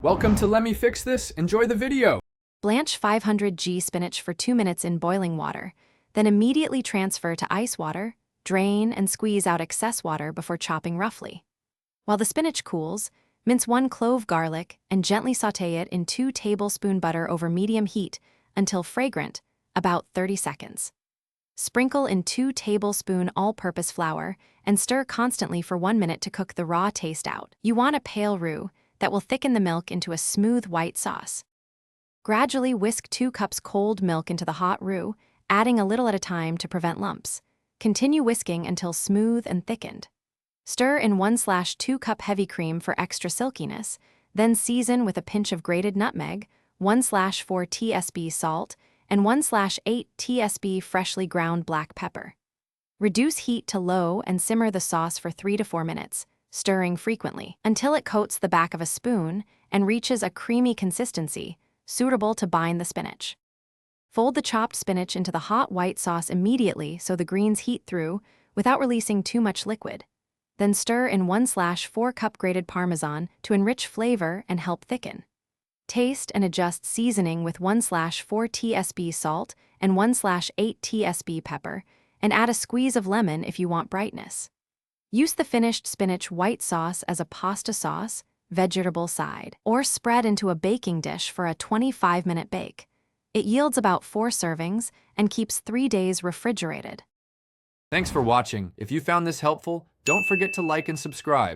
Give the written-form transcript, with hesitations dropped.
Welcome to Let Me Fix This. Enjoy the video. Blanch 500 g spinach for 2 minutes in boiling water, then immediately transfer to ice water, drain and squeeze out excess water before chopping roughly. While the spinach cools, mince 1 clove garlic and gently sauté it in 2 tablespoon butter over medium heat until fragrant, about 30 seconds. Sprinkle in 2 tablespoon all-purpose flour and stir constantly for 1 minute to cook the raw taste out. You want a pale roux that will thicken the milk into a smooth white sauce. Gradually whisk 2 cups cold milk into the hot roux, adding a little at a time to prevent lumps. Continue whisking until smooth and thickened. Stir in 1/2 cup heavy cream for extra silkiness, then season with a pinch of grated nutmeg, 1/4 tsp salt, and 1/8 tsp freshly ground black pepper. Reduce heat to low and simmer the sauce for 3 to 4 minutes, stirring frequently, until it coats the back of a spoon and reaches a creamy consistency, suitable to bind the spinach. Fold the chopped spinach into the hot white sauce immediately so the greens heat through without releasing too much liquid. Then stir in 1/4 cup grated Parmesan to enrich flavor and help thicken. Taste and adjust seasoning with 1/4 tsp salt and 1/8 tsp pepper, and add a squeeze of lemon if you want brightness. Use the finished spinach white sauce as a pasta sauce, vegetable side, or spread into a baking dish for a 25-minute bake. It yields about 4 servings and keeps 3 days refrigerated. Thanks for watching. If you found this helpful, don't forget to like and subscribe.